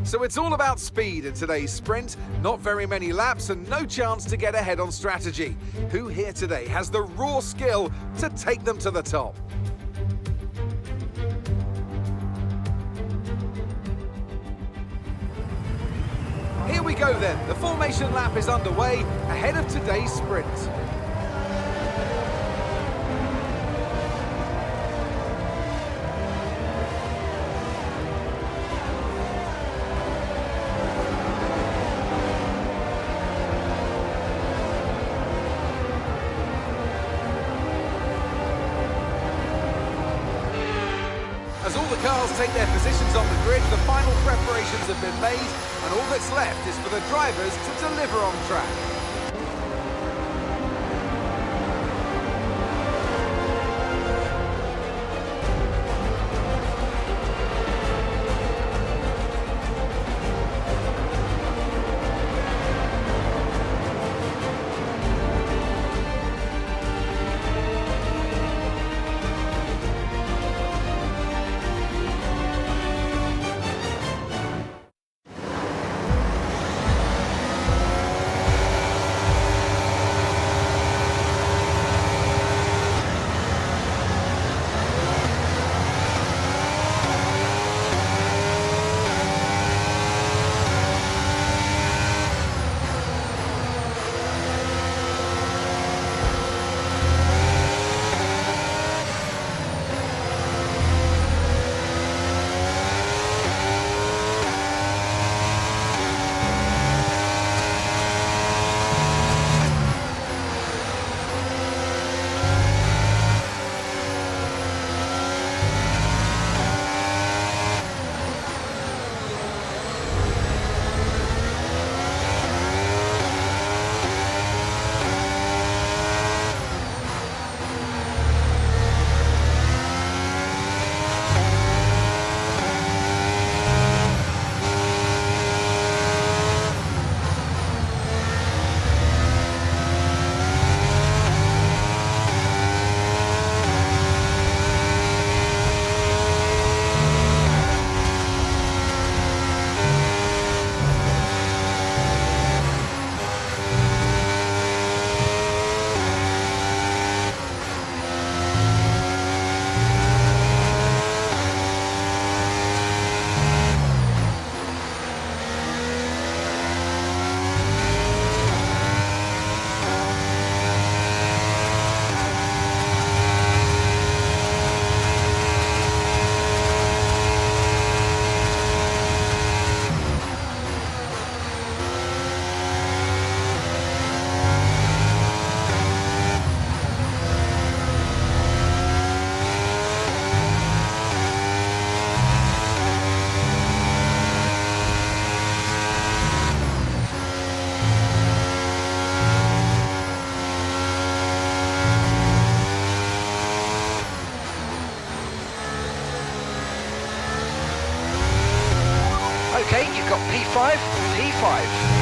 So it's all about speed in today's sprint. Not very many laps and no chance to get ahead on strategy. Who here today has the raw skill to take them to the top? Here we go then. The formation lap is underway ahead of today's sprint. As all the cars take their positions on the grid, the final preparations have been made, and all that's left is for the drivers to deliver on track. Okay, you've got P5, P5.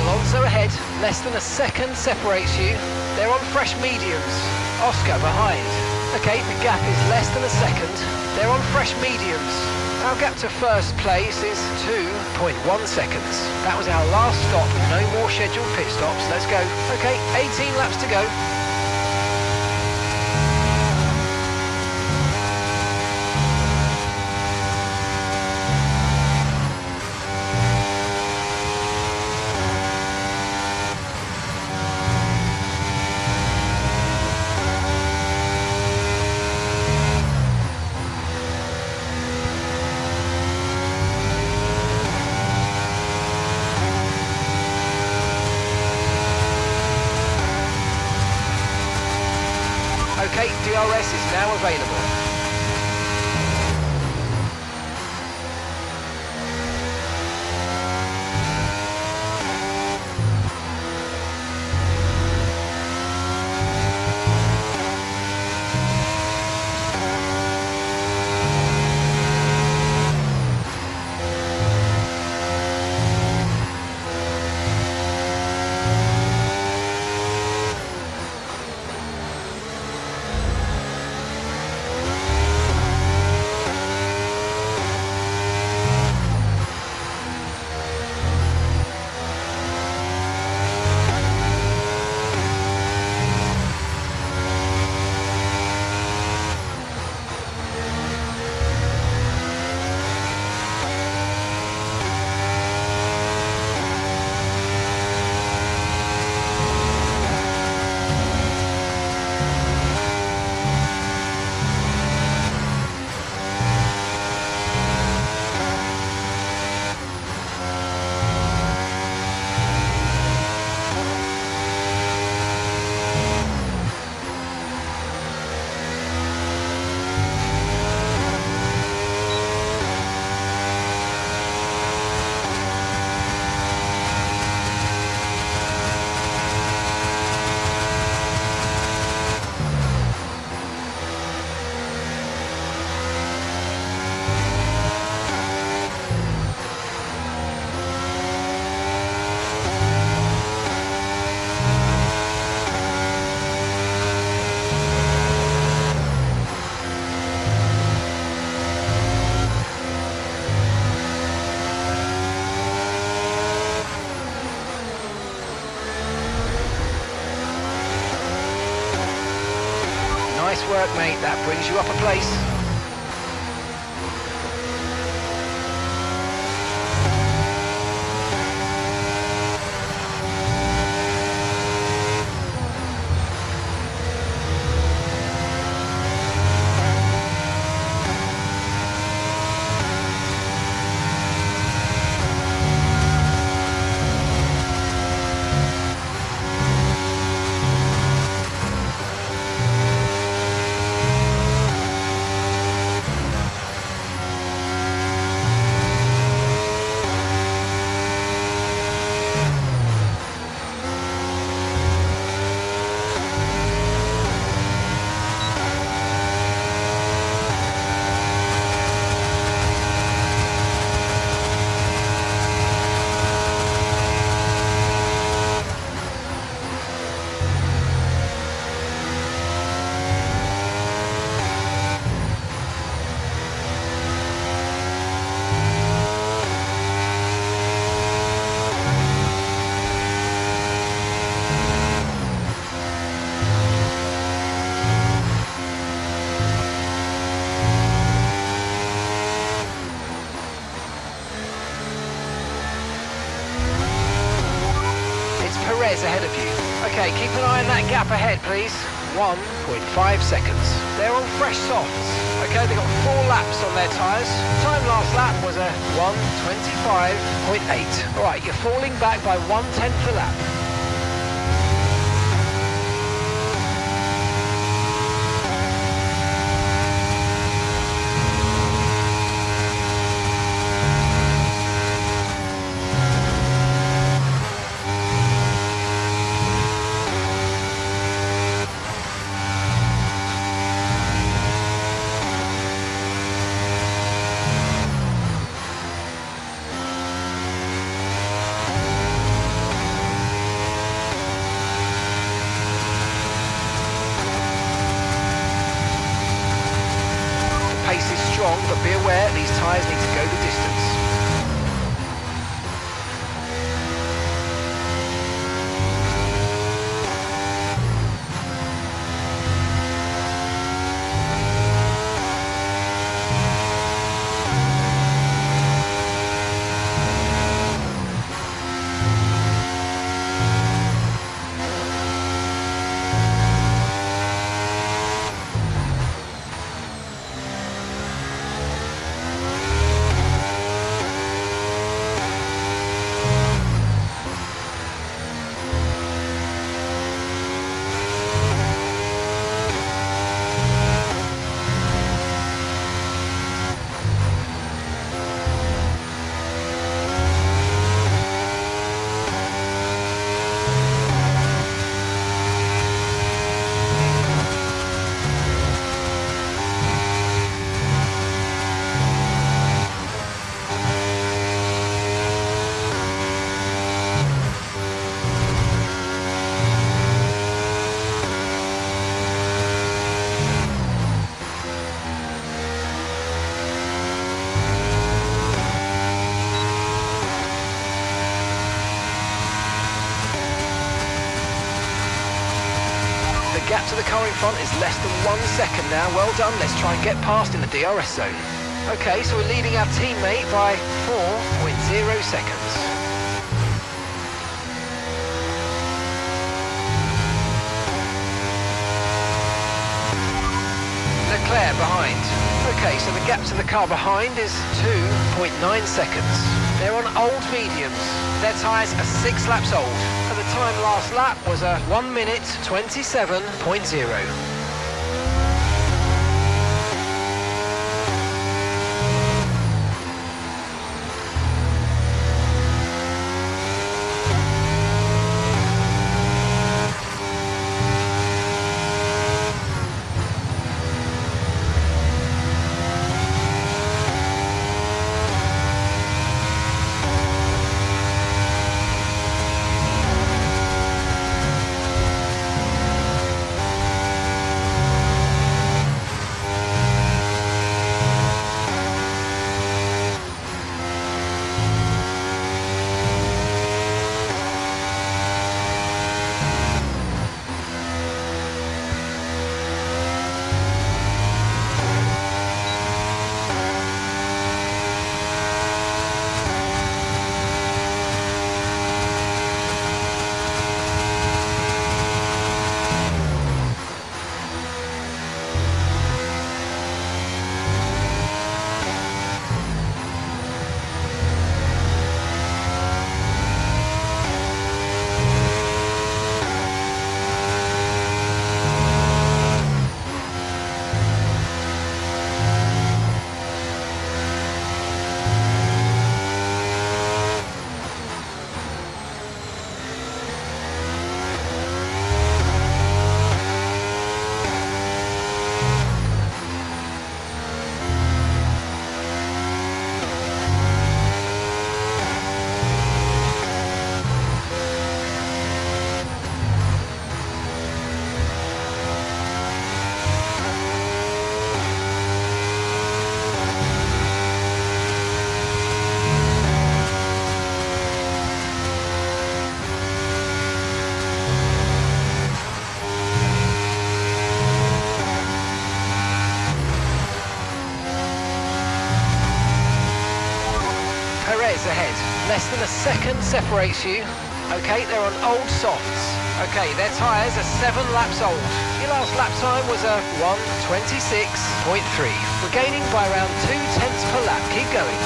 Alonso ahead, less than a second separates you. They're on fresh mediums. Oscar behind. Okay, the gap is less than a second. They're on fresh mediums. Our gap to first place is 2.1 seconds. That was our last stop, no more scheduled pit stops. Let's go. Okay, 18 laps to go. Okay, DRS is now available. work, mate. That brings you up a place. Ahead of you. Okay, keep an eye on that gap ahead, please. 1.5 seconds. They're on fresh softs. Okay, they've got 4 laps on their tyres. Time last lap was a 1:25.8. All right, you're falling back by 1/10 a lap. Pace is strong, but be aware these tyres need to go the distance. The gap to the car in front is less than 1 second now. Well done. Let's try and get past in the DRS zone. Okay, so we're leading our teammate by 4.0 seconds. Leclerc behind. Okay, so the gap to the car behind is 2.9 seconds. They're on old mediums. Their tyres are 6 laps old. And the time last lap was a 1:27.0. Perez ahead. Less than a second separates you. Okay, they're on old softs. Okay, their tyres are 7 laps old. Your last lap time was a 1:26.3. We're gaining by around 0.2 per lap. Keep going.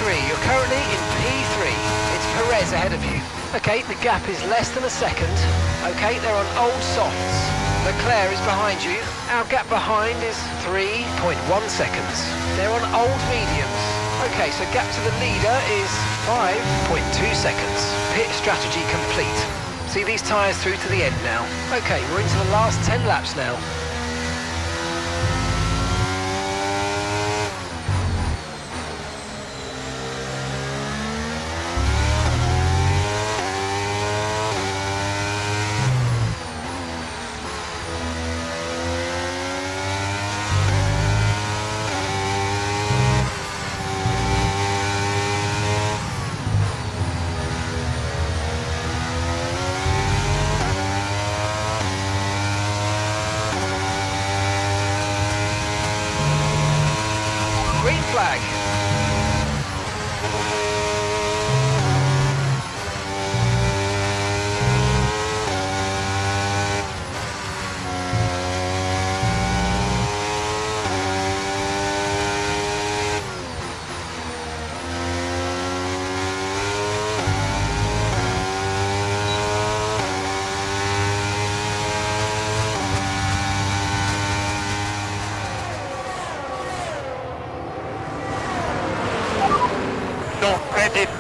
You're currently in P3. It's Perez ahead of you. Okay, the gap is less than a second. Okay, they're on old softs. Leclerc is behind you. Our gap behind is 3.1 seconds. They're on old mediums. Okay, so gap to the leader is 5.2 seconds. Pit strategy complete. See these tyres through to the end now. Okay, we're into the last 10 laps now. Green flag.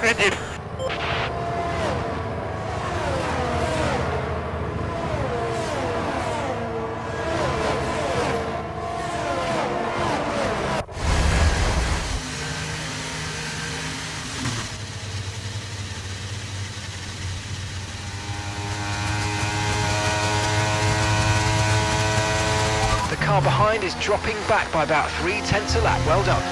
Ready. The car behind is dropping back by about 0.3 a lap. Well done.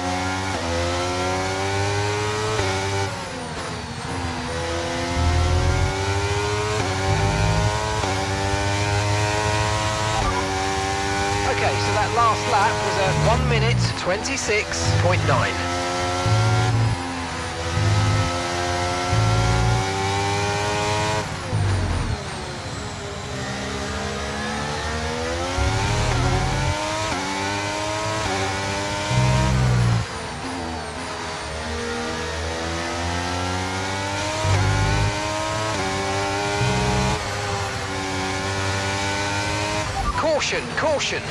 Okay, so that last lap was a 1:26.9. Caution, caution.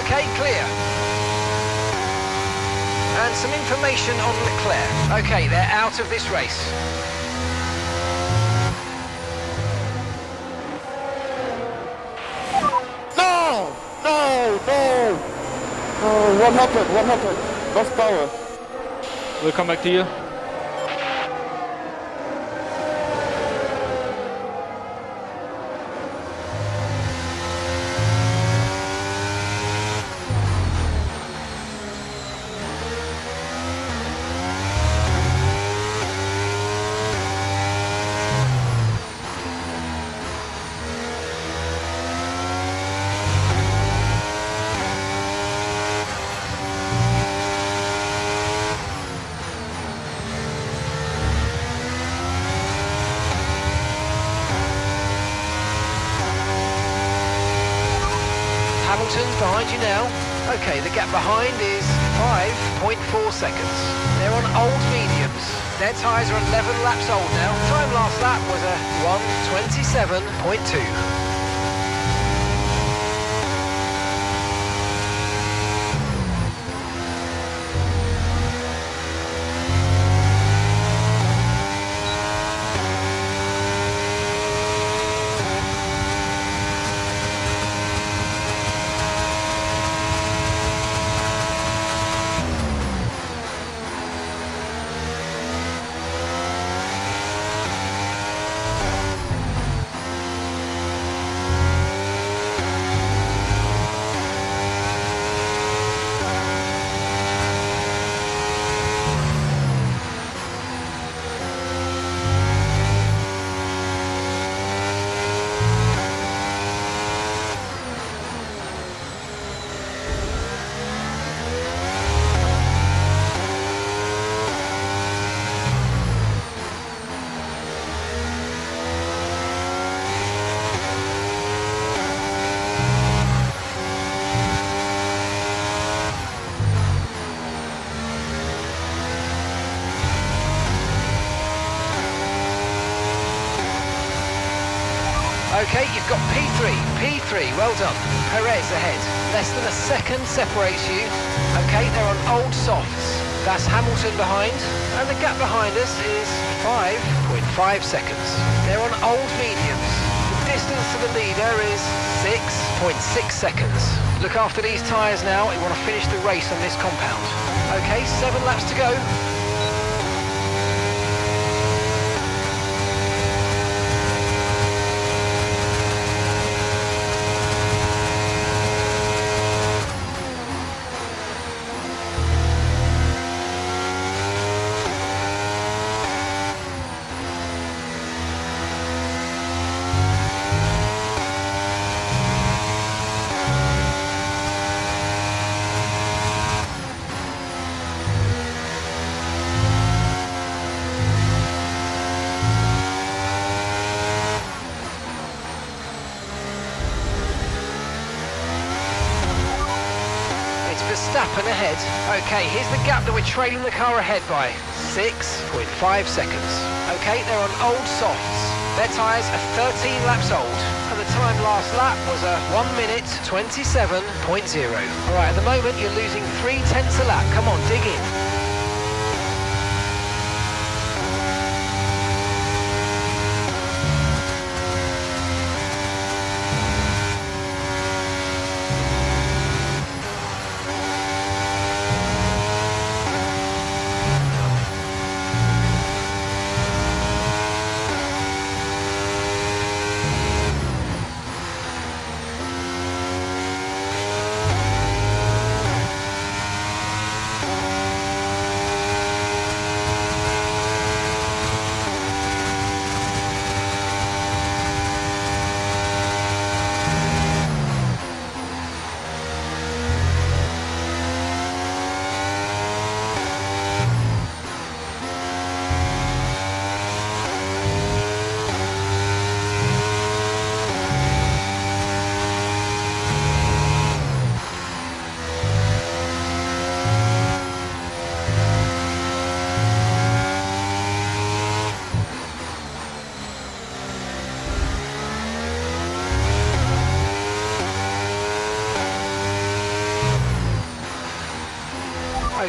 Okay, clear. And some information on Leclerc. Okay, they're out of this race. No! No! No! Oh, what happened? What happened? Lost power. We'll come back to you. Hamilton's behind you now. Okay, the gap behind is 5.4 seconds. They're on old mediums. Their tyres are 11 laps old now. Time last lap was a 1:27.2. Okay, you've got P3, well done. Perez ahead, less than a second separates you. Okay, they're on old softs. That's Hamilton behind, and the gap behind us is 5.5 seconds. They're on old mediums. The distance to the leader is 6.6 seconds. Look after these tyres now, you want to finish the race on this compound. Okay, 7 laps to go. Verstappen ahead. Okay, here's the gap that we're trailing the car ahead by. 6.5 seconds. Okay, they're on old softs. Their tyres are 13 laps old. And the time last lap was a 1:27.0. Alright, at the moment you're losing 0.3 a lap. Come on, dig in.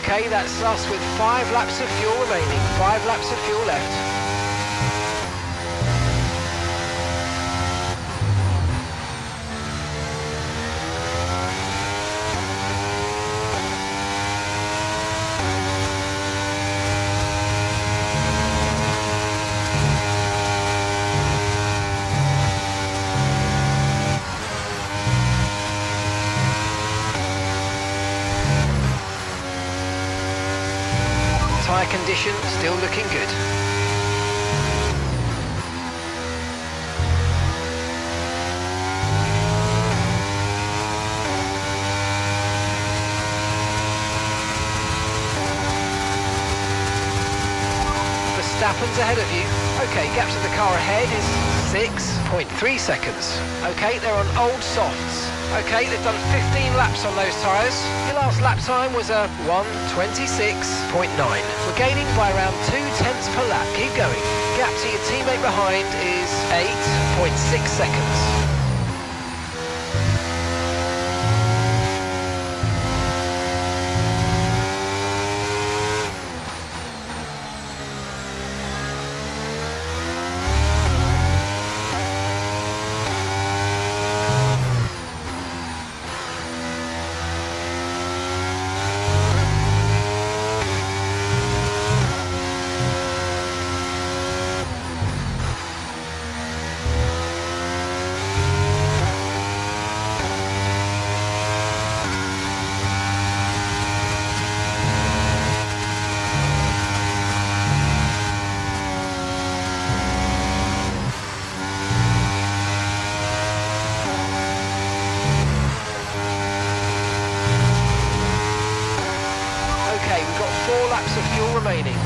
Okay, that's us with 5 laps of fuel remaining, 5 laps of fuel left. Tyre condition still looking good. Verstappen's ahead of you. Okay, gap to the car ahead is 6.3 seconds. Okay, they're on old softs. Okay, they've done 15 laps on those tyres. Your last lap time was a 1:26.9. We're gaining by around 0.2 per lap. Keep going. Gap to your teammate behind is 8.6 seconds. We've got 4 laps of fuel remaining.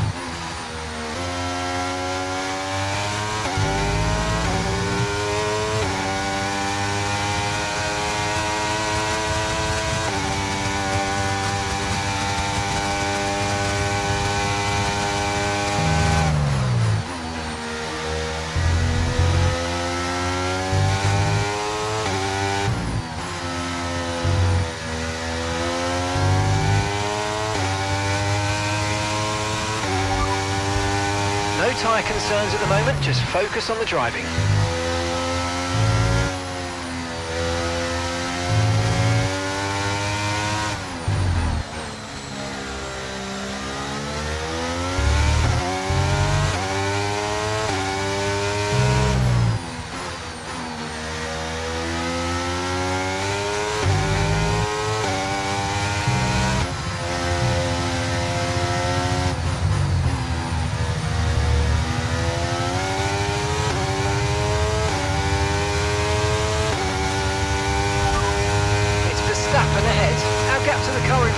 No tyre concerns at the moment, just focus on the driving.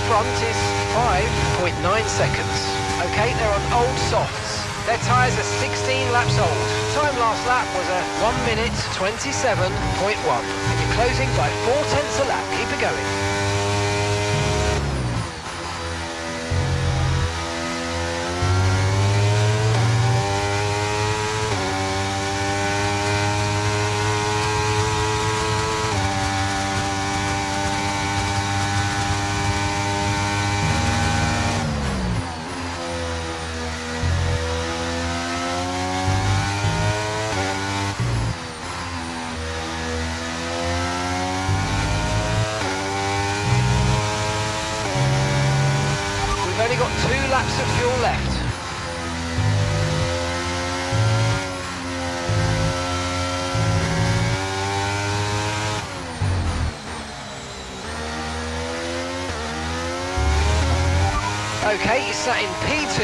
Front is 5.9 seconds. Okay, they're on old softs. Their tyres are 16 laps old. Time last lap was a 1:27.1. And you're closing by 0.4 a lap. Keep it going. We've only got 2 laps of fuel left. Okay, you sat in P2.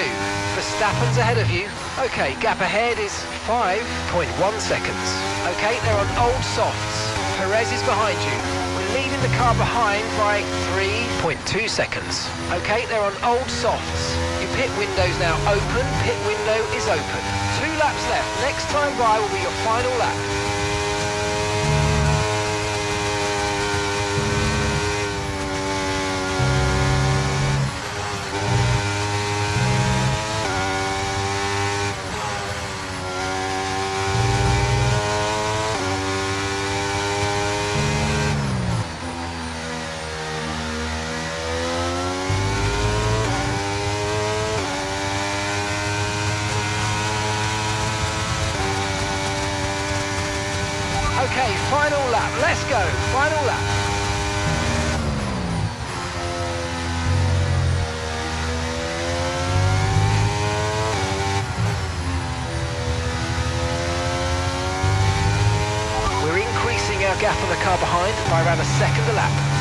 Verstappen's ahead of you. Okay, gap ahead is 5.1 seconds. Okay, they're on old softs. Perez is behind you. We're leading the car behind by 3.2 seconds. Okay, they're on old softs. Your pit window's now open. Pit window is open. 2 laps left. Next time by will be your final lap. Let's go, final lap. We're increasing our gap on the car behind by around a second a lap.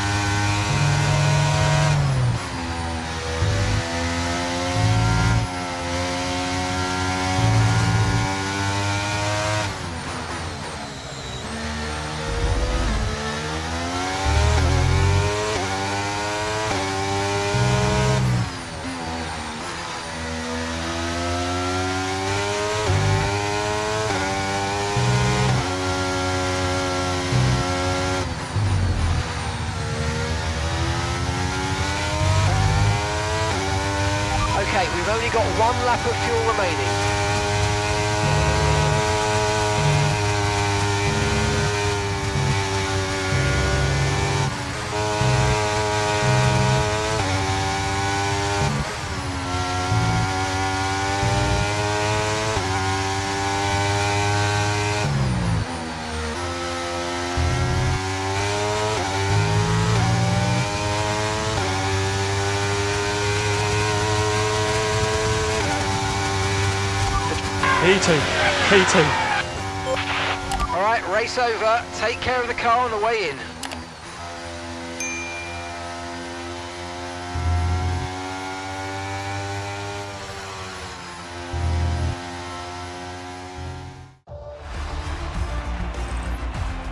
Okay, we've only got 1 lap of fuel remaining. P2. All right, race over. Take care of the car on the way in.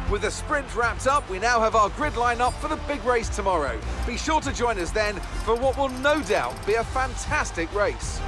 With the sprint wrapped up, we now have our grid line up for the big race tomorrow. Be sure to join us then for what will no doubt be a fantastic race.